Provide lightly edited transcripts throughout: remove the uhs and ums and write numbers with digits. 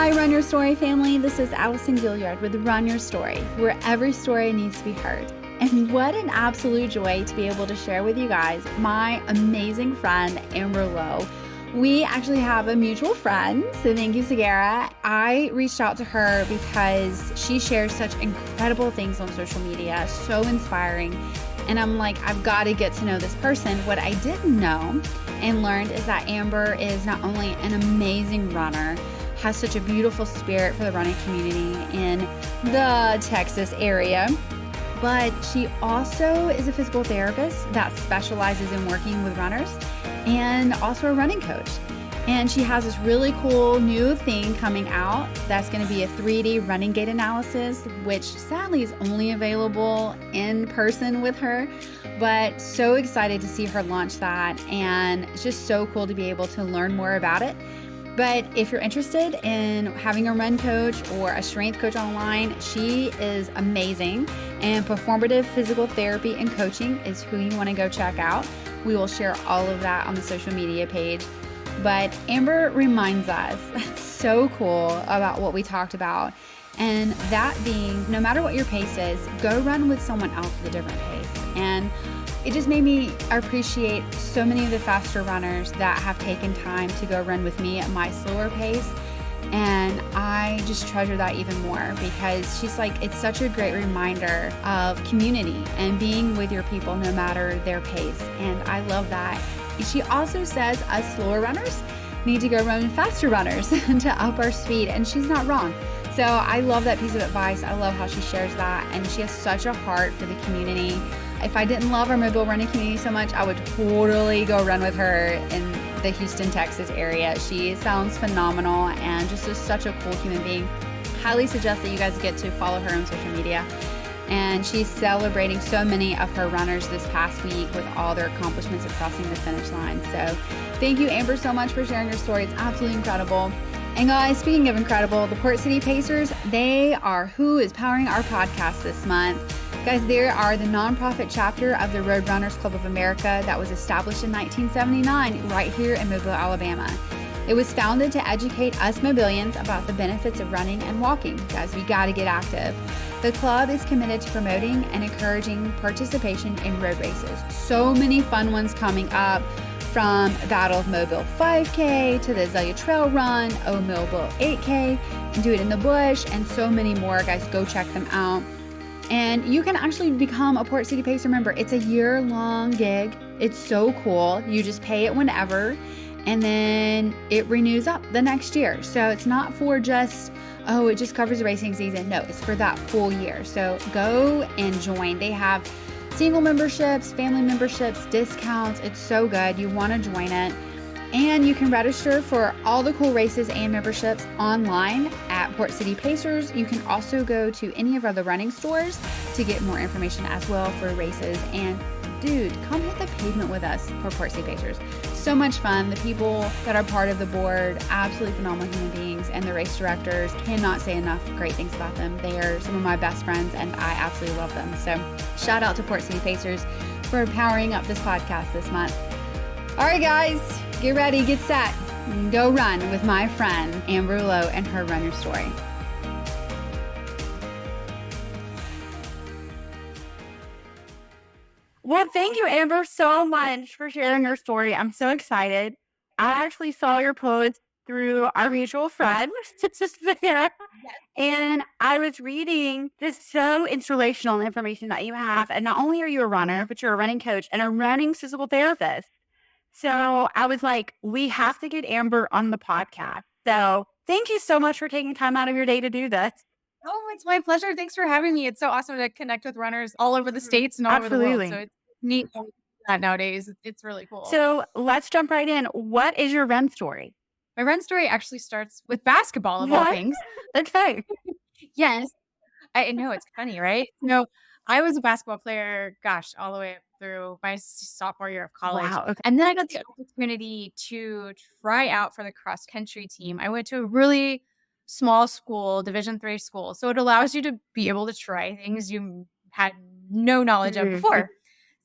Hi, Run Your Story family. This is Allison Gaillard with Run Your Story, where every story needs to be heard. And what an absolute joy to be able to share with you guys my amazing friend, Amber Lowe. We actually have a mutual friend, so thank you, Sagara. I reached out to her because she shares such incredible things on social media, so inspiring. And I'm like, I've got to get to know this person. What I didn't know and learned is that Amber is not only an amazing runner, has such a beautiful spirit for the running community in the Texas area, but she also is a physical therapist that specializes in working with runners and also a running coach. And she has this really cool new thing coming out that's going to be a 3D running gait analysis, which sadly is only available in person with her, but so excited to see her launch that. And it's just so cool to be able to learn more about it. But if you're interested in having a run coach or a strength coach online, she is amazing. And performative physical therapy and coaching is who you want to go check out. We will share all of that on the social media page. But Amber reminds us so cool about what we talked about. And that being, no matter what your pace is, go run with someone else with a different pace. And it just made me appreciate so many of the faster runners that have taken time to go run with me at my slower pace. And I just treasure that even more because she's like, it's such a great reminder of community and being with your people no matter their pace. And I love that. She also says us slower runners need to go run with faster runners to up our speed. And she's not wrong. So I love that piece of advice. I love how she shares that. And she has such a heart for the community. If I didn't love our mobile running community so much, I would totally go run with her in the Houston, Texas area. She sounds phenomenal and just is such a cool human being. Highly suggest that you guys get to follow her on social media. And she's celebrating so many of her runners this past week with all their accomplishments of crossing the finish line. So thank you, Amber, so much for sharing your story. It's absolutely incredible. And guys, speaking of incredible, the Port City Pacers, they are who is powering our podcast this month. Guys, they are the nonprofit chapter of the Road Runners Club of America that was established in 1979 right here in Mobile, Alabama. It was founded to educate us Mobilians about the benefits of running and walking. Guys, we got to get active. The club is committed to promoting and encouraging participation in road races. So many fun ones coming up, from Battle of Mobile 5K to the Azalea Trail Run, Mobile 8K, and Do It in the Bush, and so many more. Guys, go check them out. And you can actually become a Port City Pacer member. It's a year-long gig. It's so cool. You just pay it whenever, and then it renews up the next year. So it's not for just, it just covers the racing season. No, it's for that full year. So go and join. They have single memberships, family memberships, discounts. It's so good. You want to join it. And you can register for all the cool races and memberships online at Port City Pacers. You can also go to any of our other running stores to get more information as well for races. And dude, come hit the pavement with us for Port City Pacers. So much fun. The people that are part of the board, absolutely phenomenal human beings, and the race directors, cannot say enough great things about them. They are some of my best friends and I absolutely love them. So shout out to Port City Pacers for powering up this podcast this month. All right, guys, get ready, get set, and go run with my friend Amber Lowe and her Run Your Story. Well, thank you, Amber, so much for sharing your story. I'm so excited. I actually saw your post through our mutual friend, Savannah, and I was reading this so inspirational information that you have. And not only are you a runner, but you're a running coach and a running physical therapist. So I was like, we have to get Amber on the podcast. So thank you so much for taking time out of your day to do this. Oh, it's my pleasure. Thanks for having me. It's so awesome to connect with runners all over the states and all over the world. So it's neat that nowadays. It's really cool. So let's jump right in. What is your run story? My run story actually starts with basketball, of all things. Okay. Yes. I know, it's funny, right? No, I was a basketball player, all the way up through my sophomore year of college. Wow. Okay. And then I got the opportunity to try out for the cross country team. I went to a really small school, Division III school. So it allows you to be able to try things you had no knowledge of before.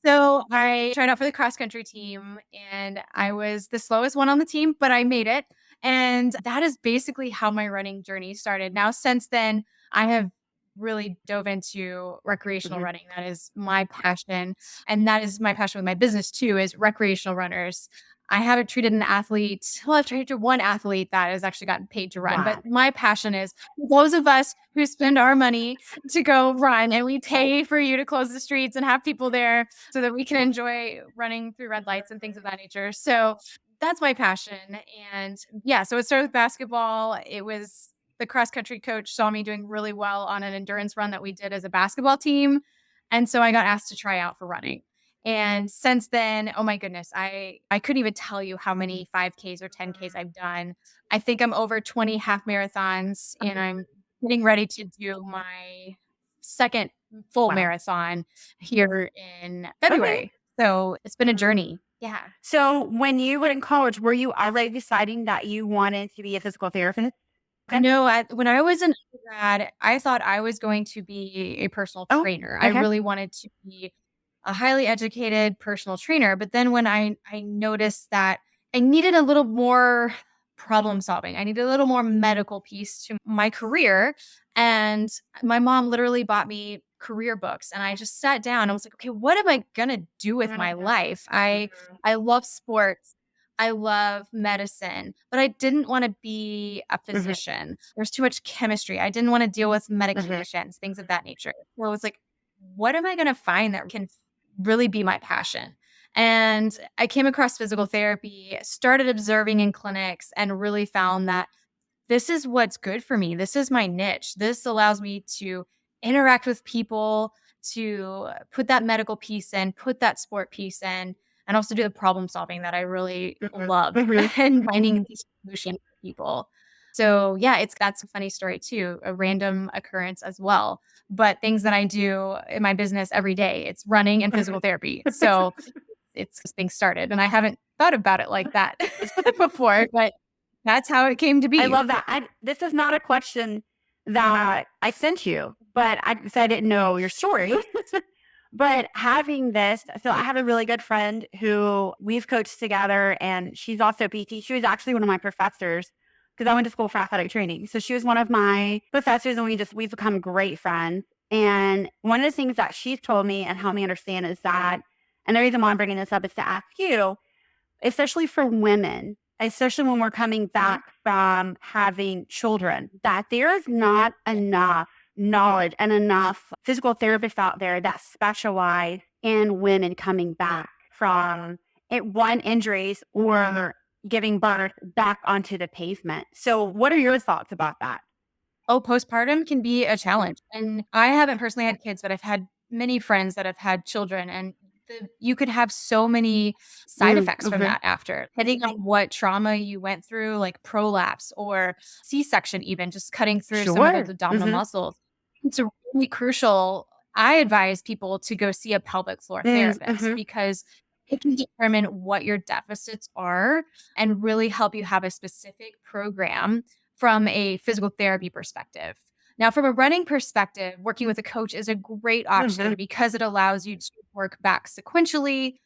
So I tried out for the cross country team and I was the slowest one on the team, but I made it. And that is basically how my running journey started. Now, since then, I have really dove into recreational running. That is my passion. And that is my passion with my business too, is recreational runners. I haven't treated an athlete. Well, I've treated one athlete that has actually gotten paid to run. Wow. But my passion is those of us who spend our money to go run and we pay for you to close the streets and have people there so that we can enjoy running through red lights and things of that nature. So that's my passion. And yeah, so it started with basketball. It was the cross country coach saw me doing really well on an endurance run that we did as a basketball team. And so I got asked to try out for running. And since then, oh my goodness, I couldn't even tell you how many 5Ks or 10Ks I've done. I think I'm over 20 half marathons, and I'm getting ready to do my second full marathon here in February. So it's been a journey. Yeah. So when you were in college, were you already deciding that you wanted to be a physical therapist? No, when I was an undergrad, I thought I was going to be a personal trainer. I really wanted to be a highly educated personal trainer. But then when I noticed that I needed a little more problem solving, I needed a little more medical piece to my career. And my mom literally bought me career books, and I just sat down and was like, okay, what am I going to do with my life? I love sports. I love medicine, but I didn't want to be a physician. There's too much chemistry. I didn't want to deal with medications, things of that nature. Where I was like, what am I going to find that can really be my passion? And I came across physical therapy, started observing in clinics, and really found that this is what's good for me. This is my niche. This allows me to interact with people, to put that medical piece in, put that sport piece in, and also do the problem solving that I really love and finding these solutions for people. So yeah, that's a funny story too, a random occurrence as well. But things that I do in my business every day, it's running and physical therapy. So it's things started, and I haven't thought about it like that before, but that's how it came to be. I love that. This is not a question that I sent you, but I didn't know your story. But having this, so I have a really good friend who we've coached together, and she's also PT. She was actually one of my professors because I went to school for athletic training. So she was one of my professors, and we've become great friends. And one of the things that she's told me and helped me understand is that, and the reason why I'm bringing this up is to ask you, especially for women, especially when we're coming back from having children, that there is not enough knowledge and enough physical therapists out there that specialize in women coming back from injuries or giving birth back onto the pavement. So what are your thoughts about that? Oh, postpartum can be a challenge. And I haven't personally had kids, but I've had many friends that have had children, and you could have so many side effects from that after, depending on what trauma you went through, like prolapse or C-section, even just cutting through some of those abdominal muscles. It's really crucial. I advise people to go see a pelvic floor therapist because it can determine what your deficits are and really help you have a specific program from a physical therapy perspective. Now, from a running perspective, working with a coach is a great option because it allows you to work back sequentially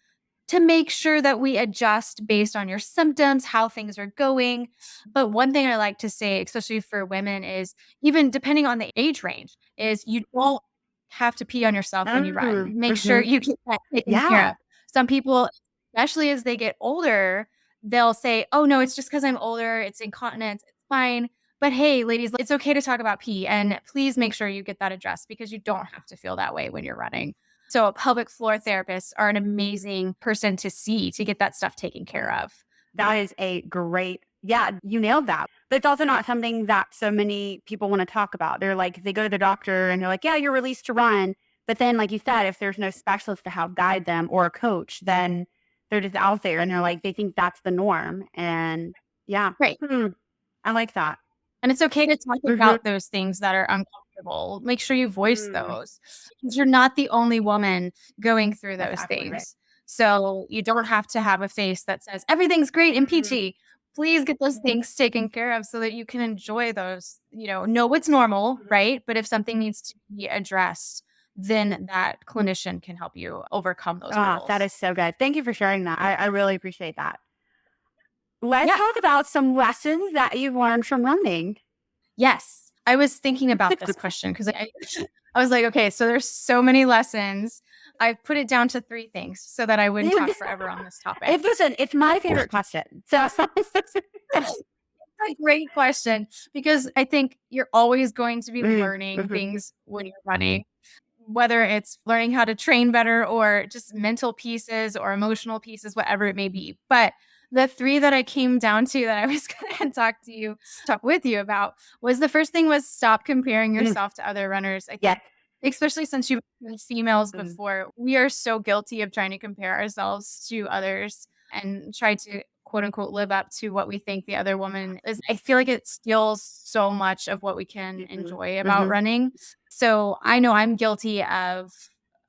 to make sure that we adjust based on your symptoms, how things are going. But one thing I like to say, especially for women, is even depending on the age range, is you don't have to pee on yourself when you run. Make sure you get that taken care of. Some people, especially as they get older, they'll say, oh no, it's just because I'm older, it's incontinence, it's fine. But hey, ladies, it's okay to talk about pee, and please make sure you get that addressed because you don't have to feel that way when you're running. So pelvic floor therapists are an amazing person to see to get that stuff taken care of. That is a great, you nailed that. But it's also not something that so many people want to talk about. They're like, they go to the doctor and they're like, yeah, you're released to run. But then, like you said, if there's no specialist to help guide them or a coach, then they're just out there and they're like, they think that's the norm. And right. I like that. And it's okay to talk about those things that are uncomfortable. Make sure you voice those because you're not the only woman going through those things. Right. So you don't have to have a face that says everything's great and peachy. Please get those things taken care of so that you can enjoy those, know what's normal, right? But if something needs to be addressed, then that clinician can help you overcome those hurdles. That is so good. Thank you for sharing that. I really appreciate that. let's Yeah. talk about some lessons that you've learned from running. Yes. I was thinking about this question because I was like, okay, so there's so many lessons. I put it down to 3 things so that I wouldn't talk forever on this topic. Listen, it's my favorite question. So A great question, because I think you're always going to be learning things when you're running, whether it's learning how to train better or just mental pieces or emotional pieces, whatever it may be. But the 3 that I came down to that I was going to talk with you about was, the first thing was stop comparing yourself to other runners. I think, especially since you've been females before, we are so guilty of trying to compare ourselves to others and try to quote unquote live up to what we think the other woman is. I feel like it steals so much of what we can enjoy about running. So I know I'm guilty of,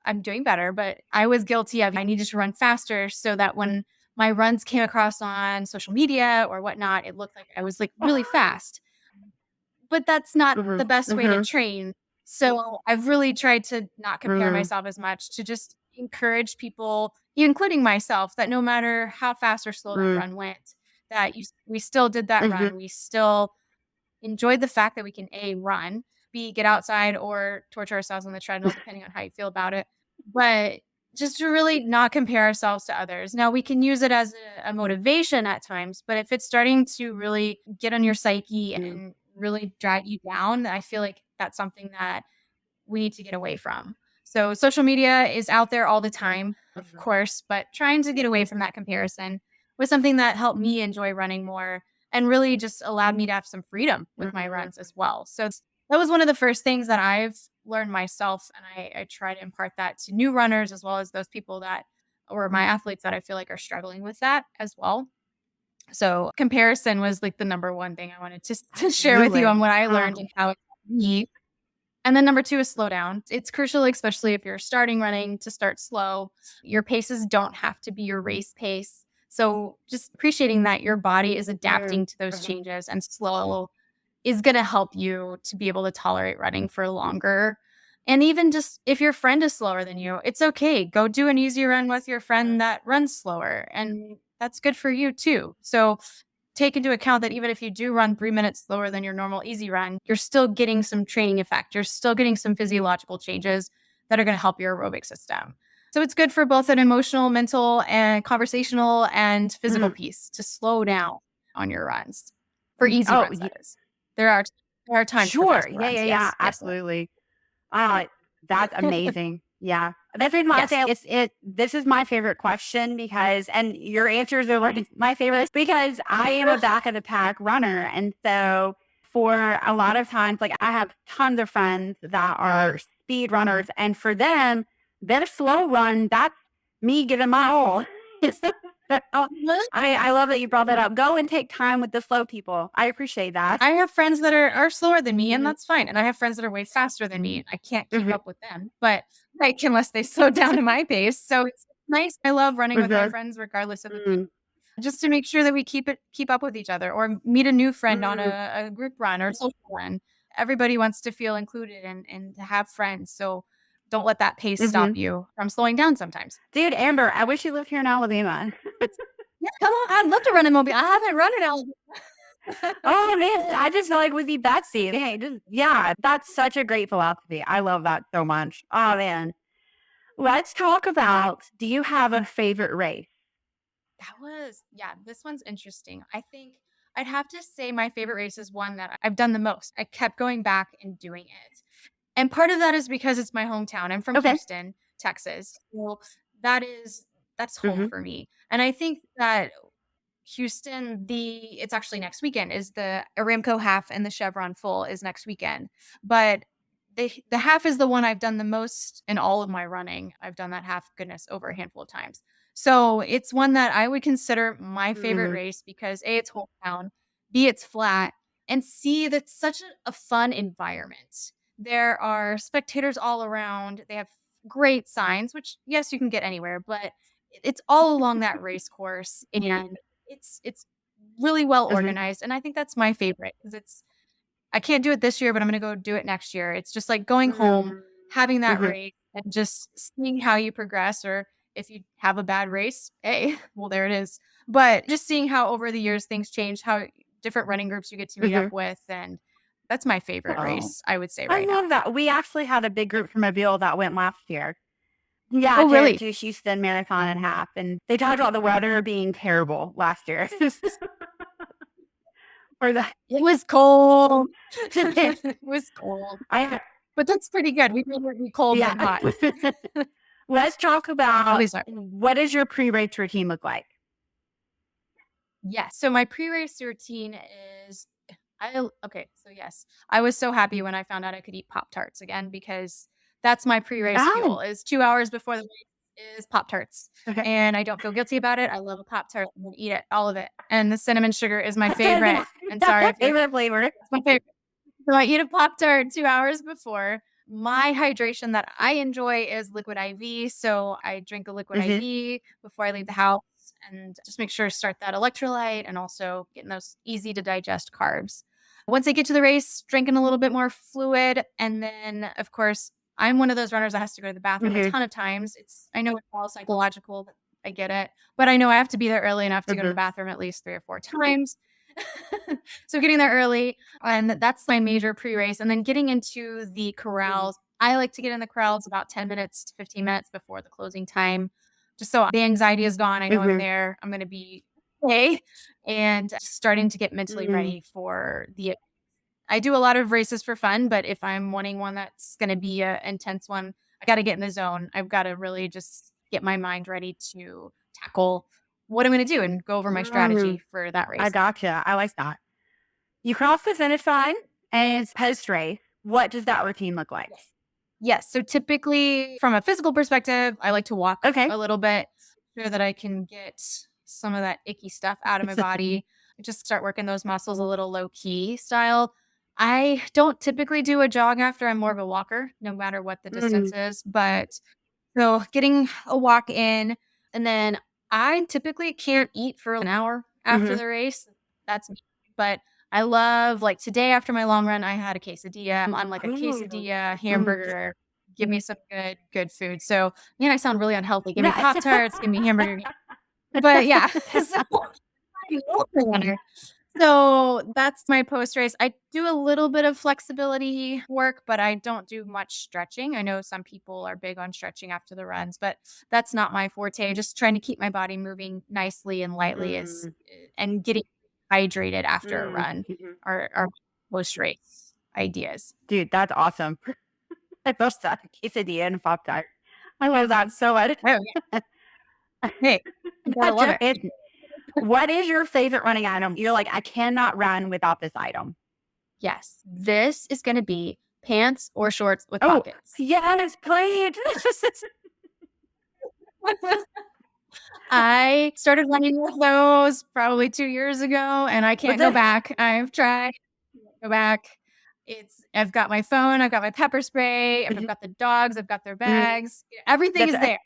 I'm doing better, but I was guilty of, I needed to run faster so that when my runs came across on social media or whatnot, it looked like I was like really fast. But that's not the best way to train. So I've really tried to not compare myself as much, to just encourage people, including myself, that no matter how fast or slow that run went, that we still did that run. We still enjoyed the fact that we can A, run, B, get outside or torture ourselves on the treadmill, depending on how you feel about it. But just to really not compare ourselves to others. Now, we can use it as a motivation at times, but if it's starting to really get on your psyche and really drag you down, I feel like that's something that we need to get away from. So social media is out there all the time, of course, but trying to get away from that comparison was something that helped me enjoy running more and really just allowed me to have some freedom with my runs as well. So that was one of the first things that I've learned myself. And I try to impart that to new runners, as well as those people that, or my athletes that I feel like are struggling with that as well. So comparison was like the number one thing I wanted to share with you on what I learned and how it helped me. And then number 2 is slow down. It's crucial, especially if you're starting running, to start slow. Your paces don't have to be your race pace. So just appreciating that your body is adapting to those changes, and slow is going to help you to be able to tolerate running for longer. And even just if your friend is slower than you, it's okay. Go do an easy run with your friend that runs slower, and that's good for you too. So take into account that even if you do run 3 minutes slower than your normal easy run, you're still getting some training effect. You're still getting some physiological changes that are going to help your aerobic system. So it's good for both an emotional, mental, and conversational and physical piece to slow down on your runs. For easy runs, that is. There are times for faster runs. Yeah, absolutely. That's amazing. Yeah. That's the reason why I say this is my favorite question, because, and your answers are like my favorites, because I am a back of the pack runner. And so for a lot of times, like, I have tons of friends that are speed runners, and for them, their slow run, that's me giving my all. I love that you brought that up. Go and take time with the slow people. I appreciate that. I have friends that are slower than me, and that's fine. And I have friends that are way faster than me. I can't keep up with them, but like, unless they slow down to my pace. So it's nice. I love running with my friends, regardless of the pace, just to make sure that we keep up with each other, or meet a new friend on a group run or social run. Everybody wants to feel included and to have friends. So don't let that pace stop you from slowing down sometimes. Dude, Amber, I wish you lived here in Alabama. Yeah, come on. I'd love to run in Mobile. I haven't run in Alabama. Oh, man. I just feel like with you, Betsy. Hey, yeah, that's such a great philosophy. I love that so much. Oh, man. Let's talk about, do you have a favorite race? This one's interesting. I think I'd have to say my favorite race is one that I've done the most. I kept going back and doing it. And part of that is because it's my hometown. I'm from Houston, Texas. So that's home for me. And I think that Houston, it's actually next weekend, is the Aramco half, and the Chevron full is next weekend. But the half is the one I've done the most in all of my running. I've done that half, goodness, over a handful of times. So it's one that I would consider my favorite race because A, it's hometown, B, it's flat, and C, that's such a fun environment. There are spectators all around. They have great signs, which, yes, you can get anywhere, but it's all along that race course, and it's really well organized. And I think that's my favorite, because I can't do it this year, but I'm going to go do it next year. It's just like going home, having that race, and just seeing how you progress, or if you have a bad race, hey, well, there it is. But just seeing how over the years things change, how different running groups you get to meet up with, and that's my favorite race, I would say I right now. love that. We actually had a big group from Mobile that went last year. Yeah, Oh, really? to Houston Marathon and half, and they talked about the weather being terrible last year. Or the It was cold. It was cold. But that's pretty good. We'd rather be cold than hot. Let's talk about At least what does your pre-race routine look like? Yes. So my pre-race routine is yes. I was so happy when I found out I could eat Pop-Tarts again because that's my pre-race fuel. Is 2 hours before the race is Pop-Tarts. Okay. And I don't feel guilty about it. I love a Pop-Tart. I'm gonna eat it, all of it. And the cinnamon sugar is my favorite. And sorry, favorite flavor. It's my favorite. So I eat a Pop-Tart 2 hours before. My hydration that I enjoy is liquid IV. So I drink a liquid IV before I leave the house and just make sure to start that electrolyte and also getting those easy to digest carbs. Once I get to the race, drinking a little bit more fluid. And then, of course, I'm one of those runners that has to go to the bathroom a ton of times. I know it's all psychological. I get it. But I know I have to be there early enough to go to the bathroom at least 3 or 4 times. So getting there early, and that's my major pre-race. And then getting into the corrals. I like to get in the corrals about 10 minutes to 15 minutes before the closing time, just so the anxiety is gone. I know I'm there. I'm going to be okay. And just starting to get mentally ready for I do a lot of races for fun, but if I'm wanting one that's going to be an intense one, I got to get in the zone. I've got to really just get my mind ready to tackle what I'm going to do and go over my strategy for that race. I gotcha. I like that. You cross the finish line and it's post-race. What does that routine look like? Yes. So typically from a physical perspective, I like to walk a little bit so that I can get some of that icky stuff out of my body. Just start working those muscles a little low key style. I don't typically do a jog after. I'm more of a walker, no matter what the distance is. But so getting a walk in, and then I typically can't eat for an hour after the race. That's me. But I love, like today after my long run, I had a quesadilla. I'm like a quesadilla hamburger. Give me some good food. So, man, I sound really unhealthy. Give me Pop-Tarts, give me hamburger. But yeah, so that's my post-race. I do a little bit of flexibility work, but I don't do much stretching. I know some people are big on stretching after the runs, but that's not my forte. Just trying to keep my body moving nicely and lightly and getting hydrated after a run are post-race ideas. Dude, that's awesome. I love that quesadilla and Pop-Tart. I love that so much. Oh, yeah. Hey, I love it. What is your favorite running item? You're like, I cannot run without this item. Yes, this is going to be pants or shorts with pockets. Yes, please. I started running with those probably 2 years ago, and I can't go back. I've tried to go back. I've got my phone, I've got my pepper spray, I've got the dogs, I've got their bags. Everything is there.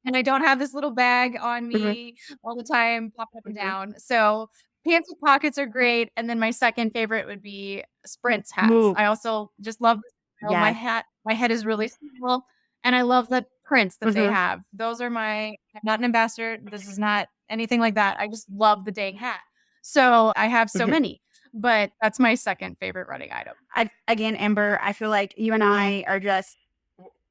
And I don't have this little bag on me all the time, popping up and down. So pants with pockets are great. And then my second favorite would be Sprints hats. I also just love my hat. My head is really small, and I love the prints that they have. Those are I'm not an ambassador. This is not anything like that. I just love the dang hat. So I have so many, but that's my second favorite running item. Again, Amber, I feel like you and I are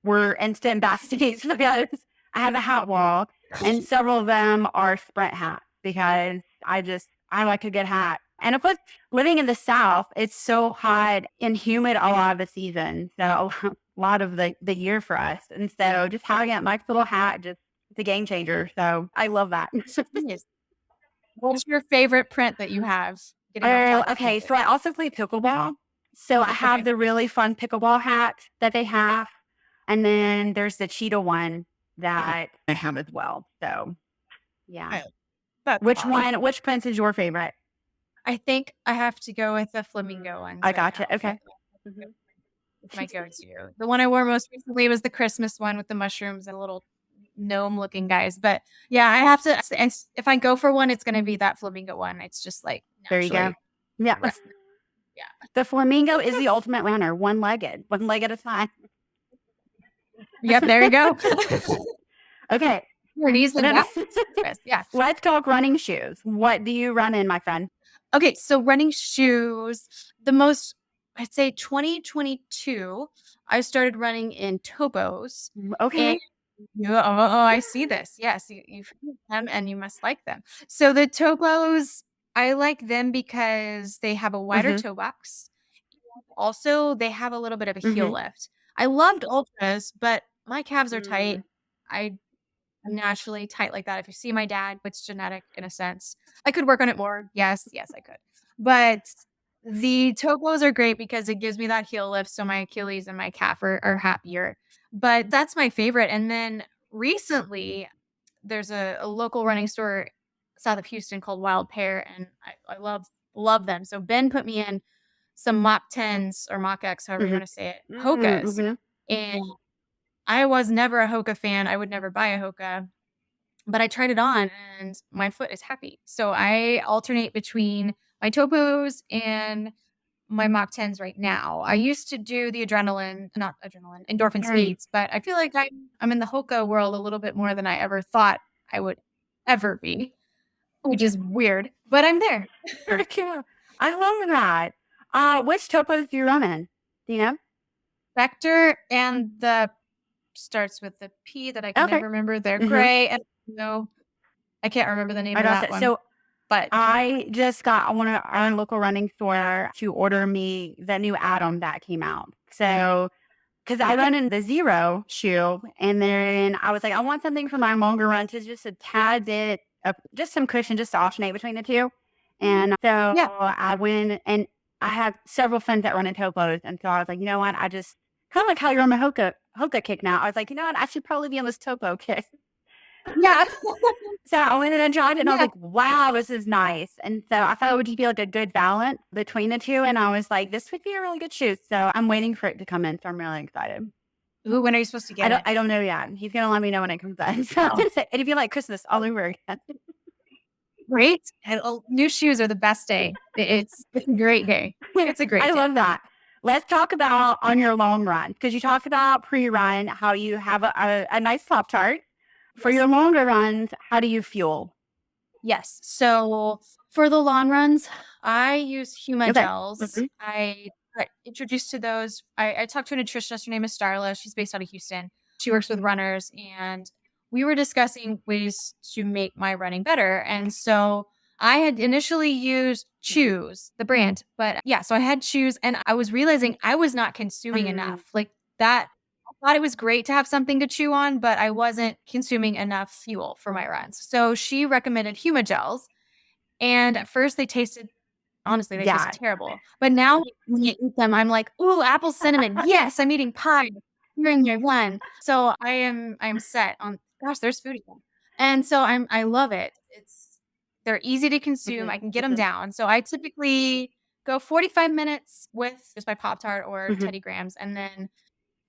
we're instant besties because I have a hat wall, and several of them are Sprint hats because I like a good hat. And of course, living in the South, it's so hot and humid a lot of the season. So a lot of the year for us. And so just having that nice little hat, it's a game changer. So I love that. What's your favorite print that you have? Okay, so I also play pickleball. So I have the really fun pickleball hat that they have. And then there's the cheetah one that I have as well. So yeah. Which print is your favorite? I think I have to go with the flamingo one. I gotcha. Okay. It's my go-to. The one I wore most recently was the Christmas one with the mushrooms and little gnome-looking guys. But yeah, I have to. If I go for one, it's going to be that flamingo one. It's just like there you go. Yeah. Yeah. The flamingo is the ultimate runner, one-legged at a time. Yep. There you go. Okay. these and that. Yes. Let's talk running shoes. What do you run in, my friend? Okay, so running shoes, the most, I'd say 2022, I started running in Topos. Okay. And I see this. Yes, you've heard of them and you must like them. So the Topos, I like them because they have a wider toe box. Also, they have a little bit of a heel lift. I loved Ultras, but my calves are tight. I'm naturally tight like that. If you see my dad, it's genetic in a sense. I could work on it more. Yes, I could. But the Topos are great because it gives me that heel lift, so my Achilles and my calf are happier. But that's my favorite. And then recently, there's a local running store south of Houston called Wild Pear, and I love them. So Ben put me in some Mach 10s or Mach X, however you want to say it, Hokas. And I was never a Hoka fan. I would never buy a Hoka, but I tried it on and my foot is happy. So I alternate between my Topos and my Mach 10s right now. I used to do the endorphin speeds, but I feel like I'm in the Hoka world a little bit more than I ever thought I would ever be, which is weird, but I'm there. I love that. Which Topos do you run in? Do you know? Vector and the starts with the P that I can never remember. They're gray, and no, I can't remember the name of that one. So, but I just got one of our local running store to order me the new Atom that came out. So, because I run in the Zero shoe, and then I was like, I want something for my longer runs, just a tad bit of just some cushion, just to alternate between the two. And so I went, and I have several friends that run in Topos, and so I was like, you know what? I just kind of like how you're on my Hoka kick now. I was like, you know what? I should probably be on this Topo kick. Yeah. So I went in and tried it, and I was like, wow, this is nice. And so I thought it would just be like a good balance between the two. And I was like, this would be a really good shoe. So I'm waiting for it to come in. So I'm really excited. Ooh, when are you supposed to get it? I don't know yet. He's going to let me know when it comes in. So it'd be like Christmas all over again. Great. And new shoes are the best day. It's a great day. It's a great day. I love that. Let's talk about on your long run, because you talked about pre-run, how you have a nice Pop Tart. For your longer runs, how do you fuel? Yes. So for the long runs, I use Huma gels. I got introduced to those. I talked to a nutritionist. Her name is Starla. She's based out of Houston. She works with runners, and we were discussing ways to make my running better. And so I had initially used Chews, the brand, but so I had Chews, and I was realizing I was not consuming enough. Like that, I thought it was great to have something to chew on, but I wasn't consuming enough fuel for my runs. So she recommended Huma gels, and at first they tasted tasted terrible. But now when you eat them, I'm like, ooh, apple cinnamon. Yes, I'm eating pie during my run. So I'm set on. Gosh, there's food again, and so I love it. They're easy to consume. I can get them down. So I typically go 45 minutes with just my Pop-Tart or Teddy Grahams, and then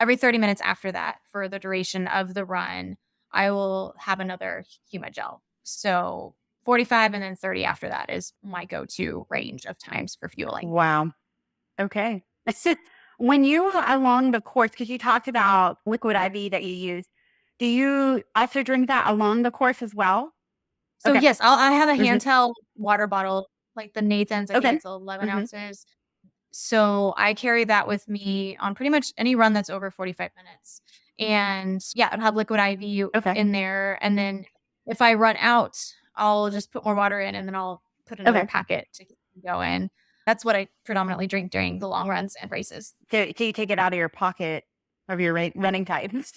every 30 minutes after that, for the duration of the run, I will have another Huma gel. So 45 and then 30 after that is my go-to range of times for fueling. Wow. Okay. When you were along the course, because you talked about liquid IV that you use, do you also drink that along the course as well? So yes, I have a handheld water bottle, like the Nathan's. I think it's 11 ounces. So I carry that with me on pretty much any run that's over 45 minutes. And I'd have liquid IV in there. And then if I run out, I'll just put more water in, and then I'll put another packet to go in. That's what I predominantly drink during the long runs and races. So you take it out of your pocket of your running tights?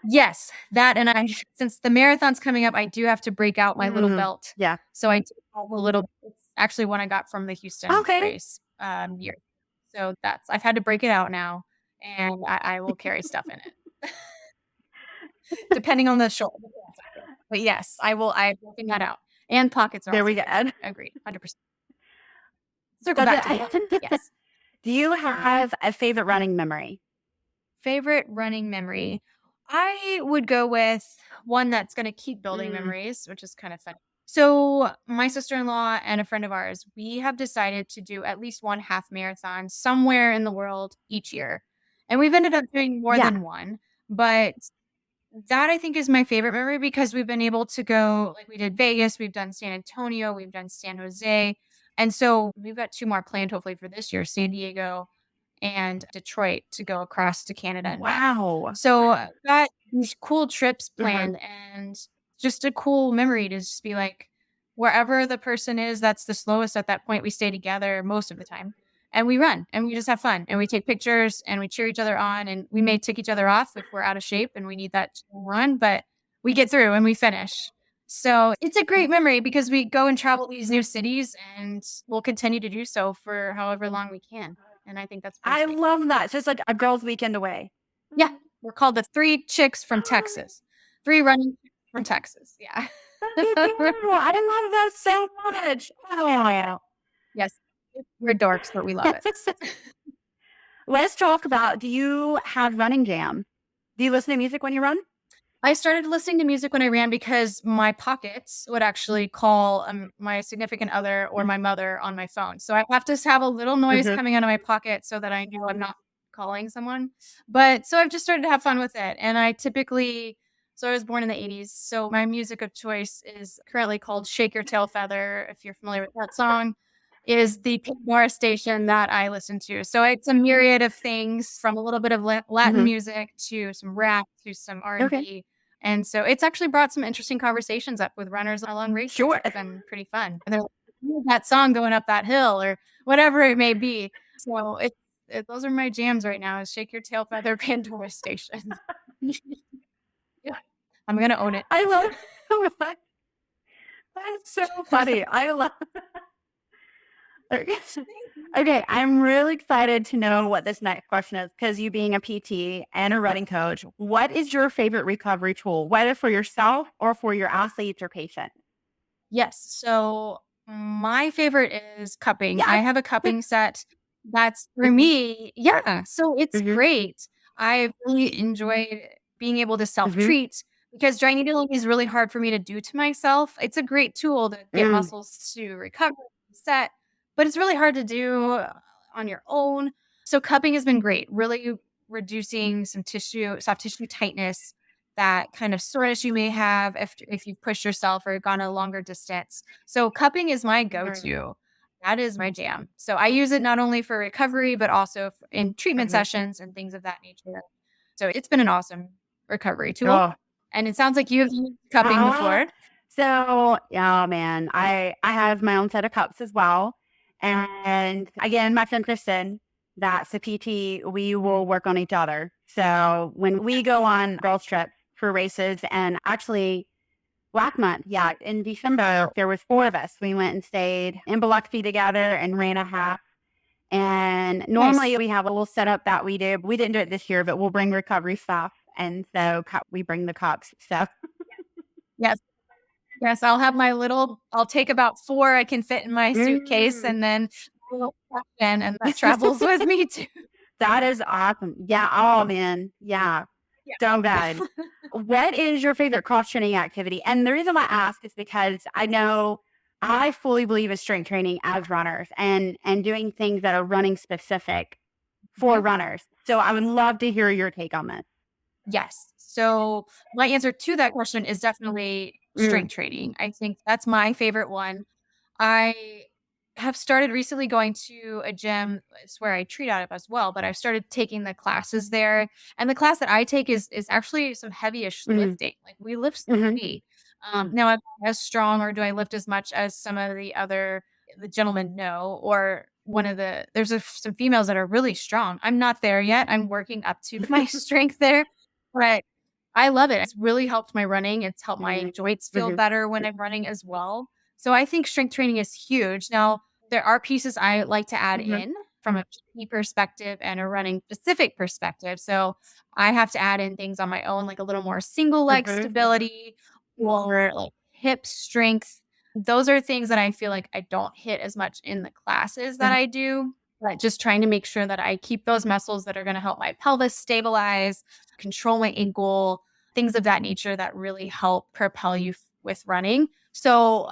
Yes, that, and since the marathon's coming up, I do have to break out my little belt. Yeah. So I take a little. It's actually one I got from the Houston race year. So I've had to break it out now, and I will carry stuff in it, depending on the shoulder. But yes, I will. I'm working that out, and pockets are. There we go. Agreed, 100%. Circle back to that. Yes. Do you have a favorite running memory? Favorite running memory? I would go with one that's going to keep building memories, which is kind of fun. So my sister-in-law and a friend of ours, we have decided to do at least one half marathon somewhere in the world each year. And we've ended up doing more than one. But That I think is my favorite memory because we've been able to go, like we did Vegas, we've done San Antonio, we've done San Jose. And so we've got 2 more planned hopefully for this year, San Diego and Detroit to go across to Canada and back. Wow. So got these cool trips Mhm. planned and just a cool memory to just be like wherever the person is that's the slowest at that point, we stay together most of the time and we run and we just have fun and we take pictures and we cheer each other on and we may tick each other off if we're out of shape and we need that to run, but we get through and we finish. So it's a great memory because we go and travel these new cities and we'll continue to do so for however long we can. And I think that's pretty I sweet. love that. So it's like a girls' weekend away. Yeah. We're called the 3 chicks from Texas. 3 running chicks from Texas. Yeah. That's adorable. I love that so much. Oh. Yes. We're dorks, but we love it. Let's talk about, do you have running jam? Do you listen to music when you run? I started listening to music when I ran because my pockets would actually call my significant other or my mother on my phone. So I have to have a little noise Mhm. coming out of my pocket so that I know I'm not calling someone. But so I've just started to have fun with it. And so I was born in the 80s. So my music of choice is currently called Shake Your Tail Feather. If you're familiar with that song, is the Pandora station that I listen to. So it's a myriad of things from a little bit of Latin Mhm. music to some rap to some Okay. R&B. And so it's actually brought some interesting conversations up with runners along races. Sure. It's been pretty fun. And they're like, "Ooh, that song going up that hill or whatever it may be. So those are my jams right now is Shake Your Tail Feather Pandora Station. Yeah. I'm gonna own it. I love that's so funny. I love Okay, I'm really excited to know what this next question is because you being a PT and a running coach, what is your favorite recovery tool, whether for yourself or for your athletes or patients? Yes. So my favorite is cupping. I Yes. have a cupping set that's for Mhm. me. Yeah. So it's Mhm. great. I really enjoyed being able to self Mhm. treat because dry needling is really hard for me to do to myself. It's a great tool to get Mm. muscles to recover, set, but it's really hard to do on your own. So cupping has been great, really reducing some soft tissue tightness that kind of soreness you may have if you've pushed yourself or gone a longer distance. So cupping is my Right. go-to. That is my jam. So I use it not only for recovery, but also in treatment Mhm. sessions and things of that nature. So it's been an awesome recovery tool. Oh. And it sounds like you've used cupping Uh, before. so, yeah, man, I have my own set of cups as well. And again, my friend Kristen, that's a PT, we will work on each other. So when we go on girls trips for races, and actually last month, yeah, in December, there was 4 of us. We went and stayed in Biloxi together and ran a half. And Nice. normally we have a little setup that we do. We didn't do it this year, but we'll bring recovery stuff. And so we bring the cups. So Yes. Yes. I'll take about 4 I can fit in my suitcase Mm. and then a little caption, and that travels with me too. That is awesome. Yeah. Oh, man. Yeah. So good. Yeah. What is your favorite cross training activity? And the reason why I ask is because I know I fully believe in strength training as runners and doing things that are running specific for Mhm. runners. So I would love to hear your take on this. Yes. So my answer to that question is definitely Mm, strength training. I think that's my favorite one. I have started recently going to a gym. It's where I treat out of as well, but I've started taking the classes there. And the class that I take is actually some heavyish mm, lifting. Like we lift some mhm, weight. Now I'm not as strong or do I lift as much as some of the gentlemen know or some females that are really strong. I'm not there yet. I'm working up to my strength there, but I love it. It's really helped my running. It's helped my mm, joints feel mhm, better when I'm running as well. So I think strength training is huge. Now, there are pieces I like to add mhm, in from a PT perspective and a running specific perspective. So I have to add in things on my own, like a little more single leg mhm, stability or like hip strength. Those are things that I feel like I don't hit as much in the classes that mhm. I do, but just trying to make sure that I keep those muscles that are going to help my pelvis stabilize, control my ankle, things of that nature that really help propel you with running. So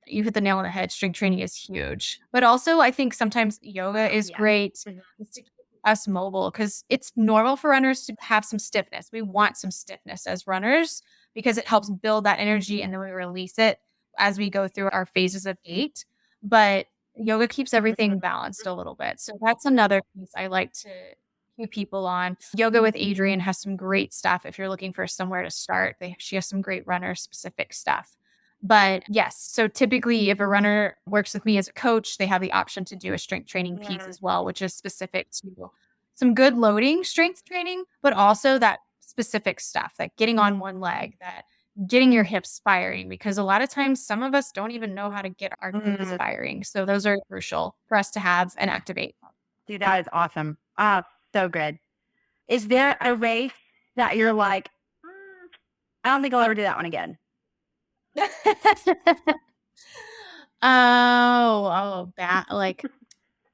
you hit the nail on the head. Strength training is huge. But also, I think sometimes yoga is Yes. great Mhm. just to keep us mobile because it's normal for runners to have some stiffness. We want some stiffness as runners because it helps build that energy and then we release it as we go through our phases of gait. But yoga keeps everything balanced a little bit. So that's another piece I like to keep people on. Yoga with Adrienne has some great stuff if you're looking for somewhere to start. She has some great runner specific stuff. But yes, so typically if a runner works with me as a coach, they have the option to do a strength training piece as well, which is specific to some good loading strength training, but also that specific stuff, like getting on one leg, that getting your hips firing, because a lot of times some of us don't even know how to get our hips firing. So those are crucial for us to have and activate. Dude, that is awesome. So good. Is there a race that you're like, I don't think I'll ever do that one again? Like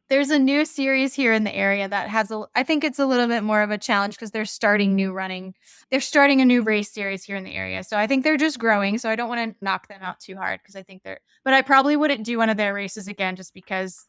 there's a new series here in the area that has I think it's a little bit more of a challenge because they're starting a new race series here in the area. So I think they're just growing. So I don't want to knock them out too hard because I think but I probably wouldn't do one of their races again just because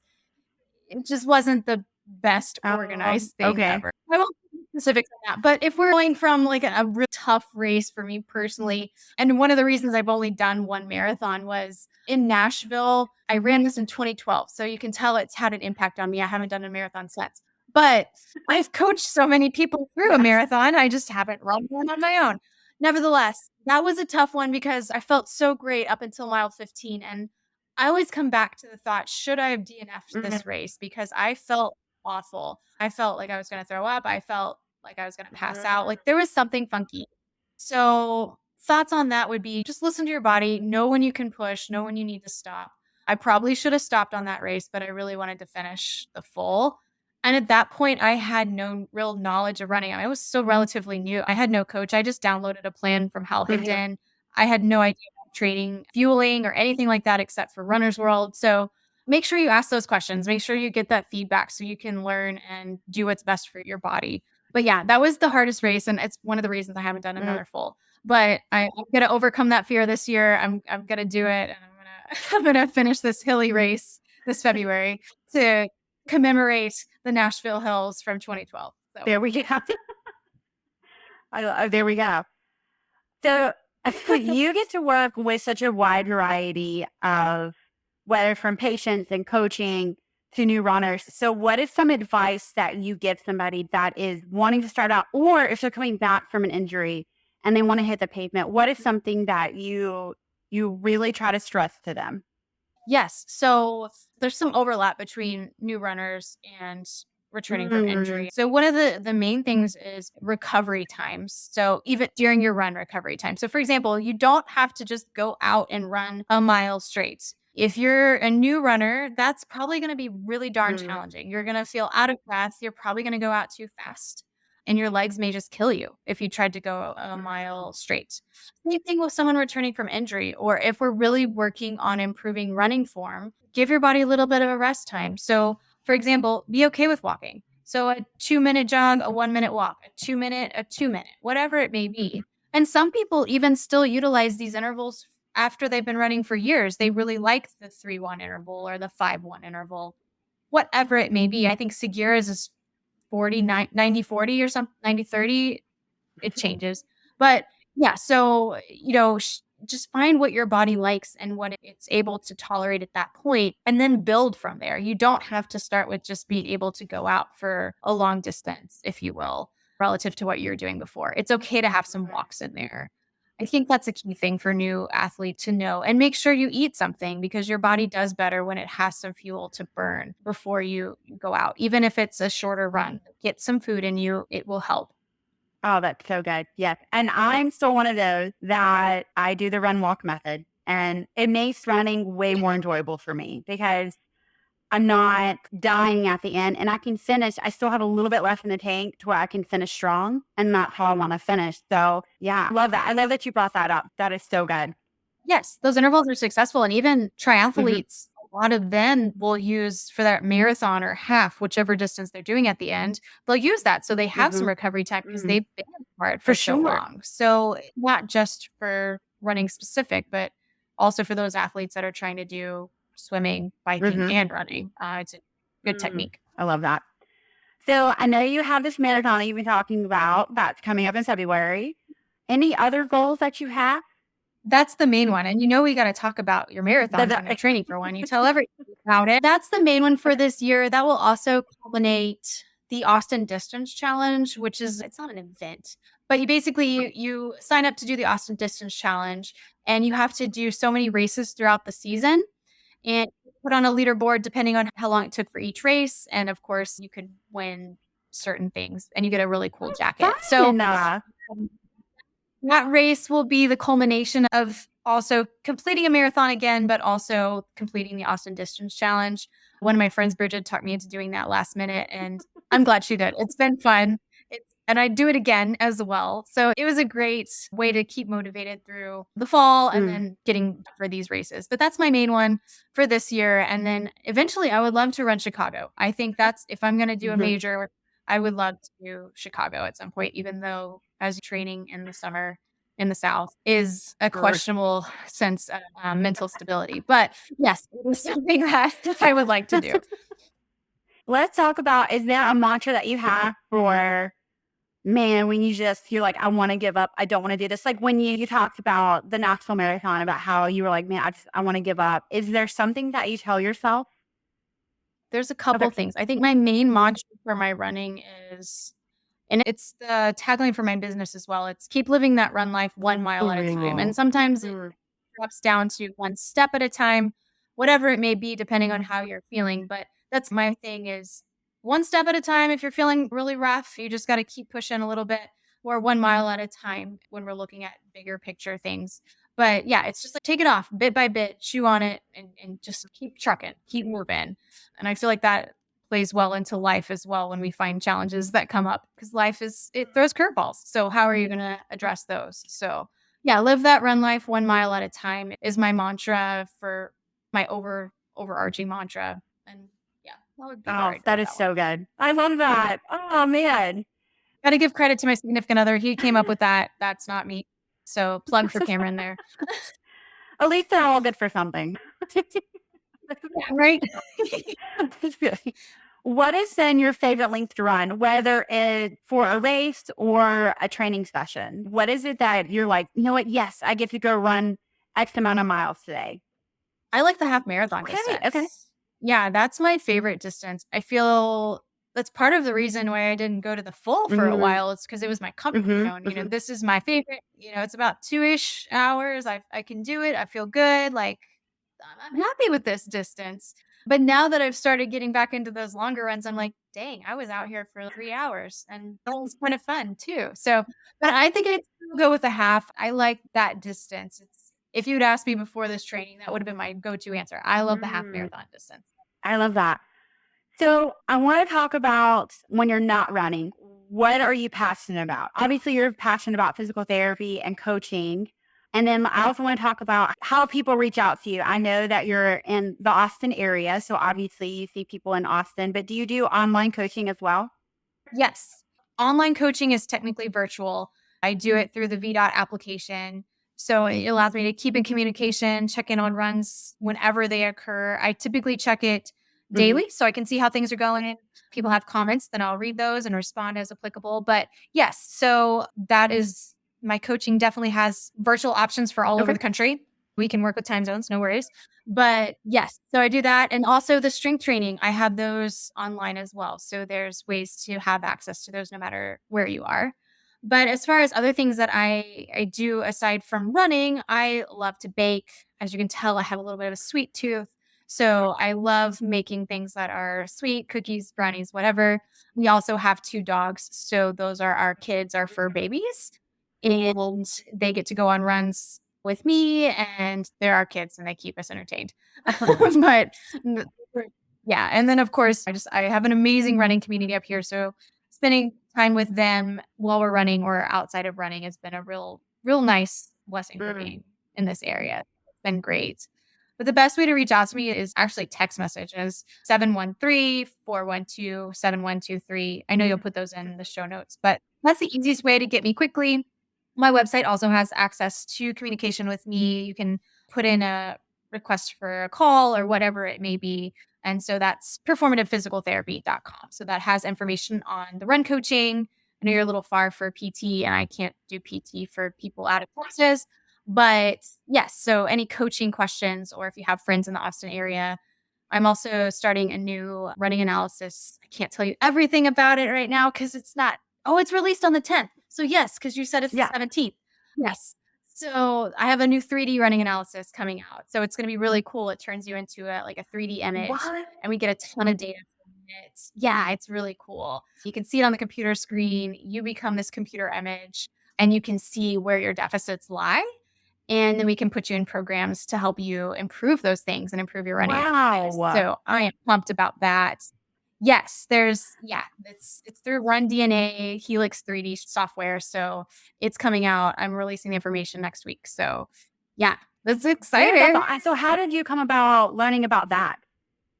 it just wasn't the best organized thing ever. I won't be specific on that. But if we're going from like a real tough race for me personally, and one of the reasons I've only done one marathon was in Nashville. I ran this in 2012. So you can tell it's had an impact on me. I haven't done a marathon since. But I've coached so many people through a marathon. I just haven't run one on my own. Nevertheless, that was a tough one because I felt so great up until mile 15. And I always come back to the thought, should I have DNF'd this race? Because I felt awful. I felt like I was going to throw up. I felt like I was going to pass out. Like there was something funky. So thoughts on that would be just listen to your body, know when you can push, know when you need to stop. I probably should have stopped on that race, but I really wanted to finish the full. And at that point, I had no real knowledge of running. I was still relatively new. I had no coach. I just downloaded a plan from Hal Higdon. I had no idea training, fueling, or anything like that except for Runner's World. So make sure you ask those questions. Make sure you get that feedback so you can learn and do what's best for your body. But yeah, that was the hardest race. And it's one of the reasons I haven't done another full. But I'm going to overcome that fear this year. I'm going to do it. And I'm going to finish this hilly race this February to commemorate the Nashville Hills from 2012. So. There we go. There we go. So you get to work with such a wide variety of, whether from patients and coaching to new runners. So what is some advice that you give somebody that is wanting to start out, or if they're coming back from an injury and they want to hit the pavement, what is something that you really try to stress to them? Yes. So there's some overlap between new runners and returning from injury. So one of the main things is recovery times. So even during your run, recovery time. So for example, you don't have to just go out and run a mile straight. If you're a new runner, that's probably going to be really darn challenging. You're going to feel out of breath. You're probably going to go out too fast. And your legs may just kill you if you tried to go a mile straight. Same thing with someone returning from injury, or if we're really working on improving running form, give your body a little bit of a rest time. So for example, be okay with walking. So a 2-minute jog, a 1-minute walk, a 2-minute, a 2-minute, whatever it may be. And some people even still utilize these intervals after they've been running for years. They really like the 3-1 interval or the 5-1 interval, whatever it may be. I think Segura's is 90-40 or something, 90-30. It changes. But yeah, so, just find what your body likes and what it's able to tolerate at that point, and then build from there. You don't have to start with just being able to go out for a long distance, if you will, relative to what you were doing before. It's okay to have some walks in there. I think that's a key thing for new athletes to know, and make sure you eat something because your body does better when it has some fuel to burn before you go out. Even if it's a shorter run, get some food in you. It will help. Oh, that's so good. Yes. And I'm still one of those that I do the run walk method, and it makes running way more enjoyable for me because I'm not dying at the end and I can finish. I still have a little bit left in the tank to where I can finish strong, and that's how I want to finish. So yeah, I love that. I love that you brought that up. That is so good. Yes, those intervals are successful. And even triathletes, a lot of them will use for that marathon or half, whichever distance they're doing at the end, they'll use that. So they have some recovery time because they've been hard for so long. So not just for running specific, but also for those athletes that are trying to do swimming, biking, and running. It's a good technique. I love that. So I know you have this marathon that you've been talking about that's coming up in February. Any other goals that you have? That's the main one. And we got to talk about your marathons when you're training for one. You tell everybody about it. That's the main one for this year. That will also culminate the Austin Distance Challenge, which is, it's not an event, but you sign up to do the Austin Distance Challenge, and you have to do so many races throughout the season and put on a leaderboard depending on how long it took for each race. And of course, you could win certain things and you get a really cool jacket. So that race will be the culmination of also completing a marathon again, but also completing the Austin Distance Challenge. One of my friends, Bridget, talked me into doing that last minute, and I'm glad she did. It's been fun. And I'd do it again as well. So it was a great way to keep motivated through the fall and then getting for these races. But that's my main one for this year. And then eventually I would love to run Chicago. I think that's, if I'm going to do a major, I would love to do Chicago at some point, even though as training in the summer in the South is a questionable sense of mental stability. But yes, it was something that I would like to do. Let's talk about, is there a mantra that you have for, man, when you're like, I want to give up. I don't want to do this. Like when you talked about the Knoxville Marathon, about how you were like, man, I want to give up. Is there something that you tell yourself? There's a couple things. I think my main mantra for my running is, and it's the tagline for my business as well, it's keep living that run life 1 mile at a time. And sometimes it drops down to 1 step at a time, whatever it may be, depending on how you're feeling. But that's my thing, is 1 step at a time. If you're feeling really rough, you just got to keep pushing a little bit, or 1 mile at a time when we're looking at bigger picture things. But yeah, it's just like, take it off bit by bit, chew on it, and just keep trucking, keep moving. And I feel like that plays well into life as well when we find challenges that come up, because life it throws curveballs. So how are you going to address those? So yeah, live that run life 1 mile at a time is my mantra, for my overarching mantra. And yeah, that would be that is so good. I love that. Oh man. Got to give credit to my significant other. He came up with that. That's not me. So plug for Cameron there. At least they're all good for something. Right? What is then your favorite length to run, whether it's for a race or a training session? What is it that you're like, you know what? Yes, I get to go run X amount of miles today. I like the half marathon distance. Okay. Yeah, that's my favorite distance. I feel that's part of the reason why I didn't go to the full for a while. It's because it was my comfort zone. This is my favorite. It's about 2-ish hours. I can do it. I feel good. Like, I'm happy with this distance. But now that I've started getting back into those longer runs, I'm like, dang, I was out here for 3 hours, and that was kind of fun too. So, but I think I'd still go with the half. I like that distance. If you'd asked me before this training, that would have been my go-to answer. I love the half marathon distance. I love that. So I want to talk about when you're not running, what are you passionate about? Obviously, you're passionate about physical therapy and coaching. And then I also want to talk about how people reach out to you. I know that you're in the Austin area, so obviously you see people in Austin, but do you do online coaching as well? Yes. Online coaching is technically virtual. I do it through the VDOT application. So it allows me to keep in communication, check in on runs whenever they occur. I typically check it daily so I can see how things are going. People have comments, then I'll read those and respond as applicable. But yes, so that is, my coaching definitely has virtual options for all over the country. We can work with time zones, no worries. But yes, so I do that. And also the strength training, I have those online as well. So there's ways to have access to those no matter where you are. But as far as other things that I do aside from running, I love to bake. As you can tell, I have a little bit of a sweet tooth. So I love making things that are sweet, cookies, brownies, whatever. We also have 2 dogs. So those are our kids, our fur babies. And they get to go on runs with me, and they're our kids and they keep us entertained. But yeah. And then of course, I have an amazing running community up here. So spending time with them while we're running or outside of running has been a real nice blessing for me in this area. It's been great. But the best way to reach out to me is actually text messages, 713-412-7123. I know you'll put those in the show notes, but that's the easiest way to get me quickly. My website also has access to communication with me. You can put in a request for a call or whatever it may be. And so that's performativephysicaltherapy.com. So that has information on the run coaching. I know you're a little far for PT, and I can't do PT for people out of Texas. But yes, so any coaching questions, or if you have friends in the Austin area, I'm also starting a new running analysis. I can't tell you everything about it right now because it's not, it's released on the 10th. So yes, because you said it's the 17th. Yes. So I have a new 3D running analysis coming out. So it's going to be really cool. It turns you into a 3D image, and we get a ton of data from it. Yeah, it's really cool. You can see it on the computer screen. You become this computer image, and you can see where your deficits lie. And then we can put you in programs to help you improve those things and improve your running. Wow. So I am pumped about that. Yes, it's through Run DNA, Helix 3D software. So it's coming out. I'm releasing the information next week. So yeah, that's exciting. So how did you come about learning about that?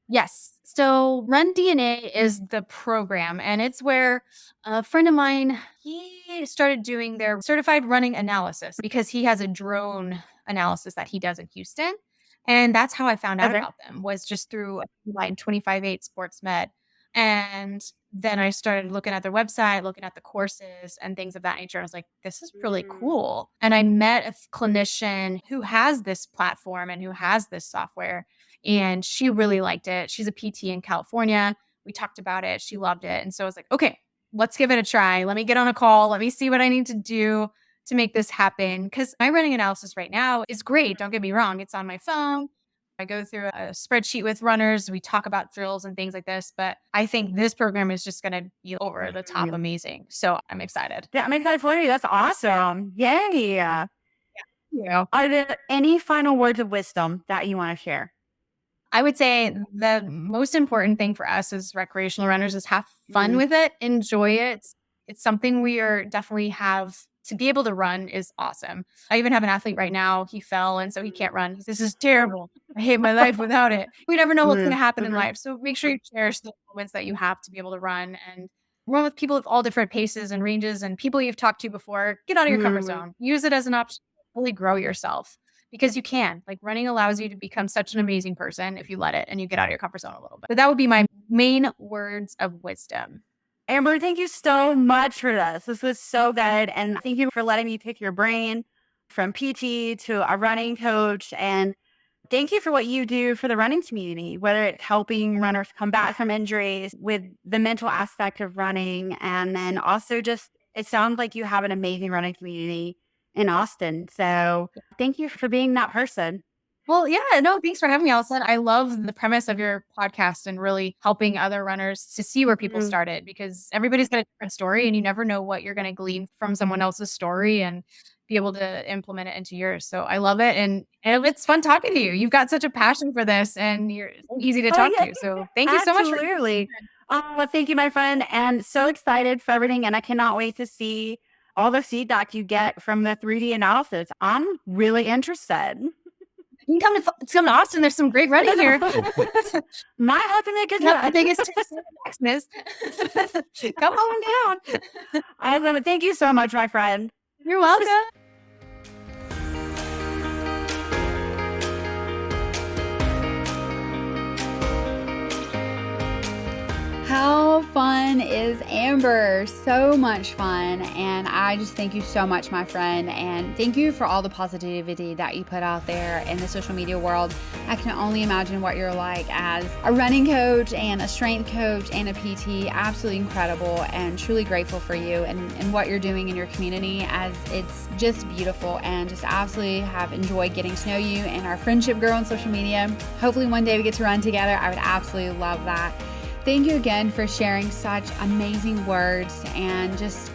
Yes. So Run DNA is the program, and it's where a friend of mine, he started doing their certified running analysis because he has a drone analysis that he does in Houston. And that's how I found out about them, was just through line 25/8 Sports Med. And then I started looking at their website, looking at the courses and things of that nature. I was like, this is really cool. And I met a clinician who has this platform and who has this software, and she really liked it. She's a PT in California. We talked about it. She loved it. And so I was like, okay, let's give it a try. Let me get on a call. Let me see what I need to do to make this happen. Because my running analysis right now is great. Don't get me wrong. It's on my phone. I go through a spreadsheet with runners. We talk about drills and things like this. But I think this program is just going to be over the top amazing. So I'm excited. Yeah, I'm excited for you. That's awesome. Yay. Yeah. Are there any final words of wisdom that you want to share? I would say the most important thing for us as recreational runners is have fun with it, enjoy it. It's something we are definitely have to be able to run is awesome. I even have an athlete right now. He fell, and so he can't run. This is terrible. I hate my life without it. We never know what's going to happen in life. So make sure you cherish the moments that you have to be able to run and run with people of all different paces and ranges and people you've talked to before. Get out of your comfort zone. Use it as an option to fully grow yourself. Because you can. Like, running allows you to become such an amazing person if you let it and you get out of your comfort zone a little bit. But that would be my main words of wisdom. Amber, thank you so much for this. This was so good. And thank you for letting me pick your brain from PT to a running coach. And thank you for what you do for the running community, whether it's helping runners come back from injuries with the mental aspect of running. And then also just, it sounds like you have an amazing running community in Austin. So thank you for being that person. Well, yeah, no, thanks for having me, Allison. I love the premise of your podcast and really helping other runners to see where people started, because everybody's got a different story and you never know what you're going to glean from someone else's story and be able to implement it into yours. So I love it. And it's fun talking to you. You've got such a passion for this and you're easy to talk to. So thank you so much. Absolutely. Well, thank you, my friend. And so excited for everything. And I cannot wait to see all the feedback you get from the 3D analysis. I'm really interested. You can come to Austin. There's some great running here. My husband is the biggest Texas. Come on down. I love it. Thank you so much, my friend. You're welcome. How fun is Amber? So much fun. And I just thank you so much, my friend. And thank you for all the positivity that you put out there in the social media world. I can only imagine what you're like as a running coach and a strength coach and a PT. Absolutely incredible, and truly grateful for you and what you're doing in your community, as it's just beautiful, and just absolutely have enjoyed getting to know you and our friendship grow on social media. Hopefully one day we get to run together. I would absolutely love that. Thank you again for sharing such amazing words and just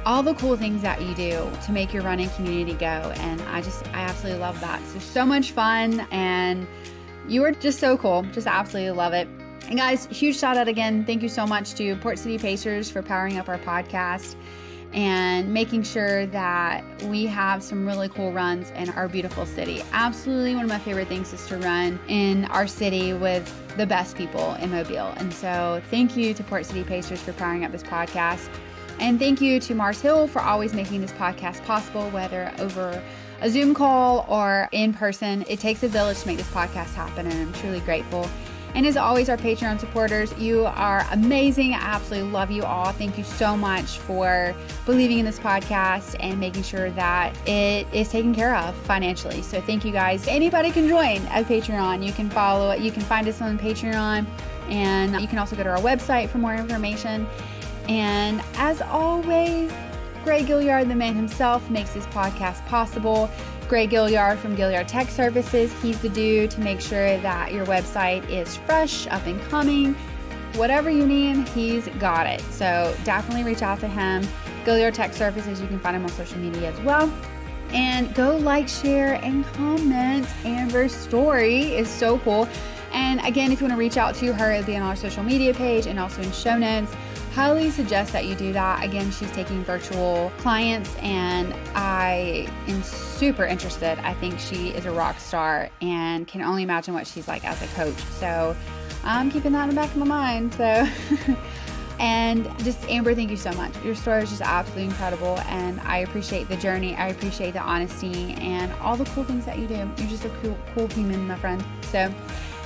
all the cool things that you do to make your running community go. And I absolutely love that. So much fun, and you are just so cool. Just absolutely love it. And guys, huge shout out again. Thank you so much to Port City Pacers for powering up our podcast and making sure that we have some really cool runs in our beautiful city. Absolutely one of my favorite things is to run in our city with the best people in Mobile. And so thank you to Port City Pacers for powering up this podcast. And thank you to Mars Hill for always making this podcast possible, whether over a Zoom call or in person. It takes a village to make this podcast happen, and I'm truly grateful. And as always, our Patreon supporters, you are amazing. I absolutely love you all. Thank you so much for believing in this podcast and making sure that it is taken care of financially. So thank you guys. Anybody can join a Patreon. You can follow it. You can find us on Patreon, and you can also go to our website for more information. And as always, Greg Gaillard, the man himself, makes this podcast possible. Greg Gaillard from Gaillard Tech Services. He's the dude to make sure that your website is fresh, up and coming. Whatever you need, he's got it. So definitely reach out to him. Gaillard Tech Services, you can find him on social media as well. And go like, share, and comment Amber's story. Is so cool. And again, if you want to reach out to her, it'll be on our social media page and also in show notes. Highly suggest that you do that. Again, she's taking virtual clients, and I am super interested. I think she is a rock star and can only imagine what she's like as a coach. So I'm keeping that in the back of my mind. So, and just Amber, thank you so much. Your story is just absolutely incredible, and I appreciate the journey. I appreciate the honesty and all the cool things that you do. You're just a cool human, my friend. So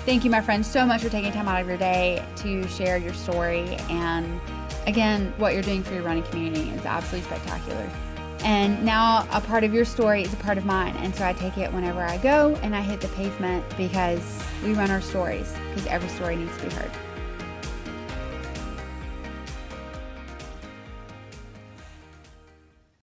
thank you, my friend, so much for taking time out of your day to share your story. And again, what you're doing for your running community is absolutely spectacular. And now a part of your story is a part of mine. And so I take it whenever I go and I hit the pavement, because we run our stories, because every story needs to be heard.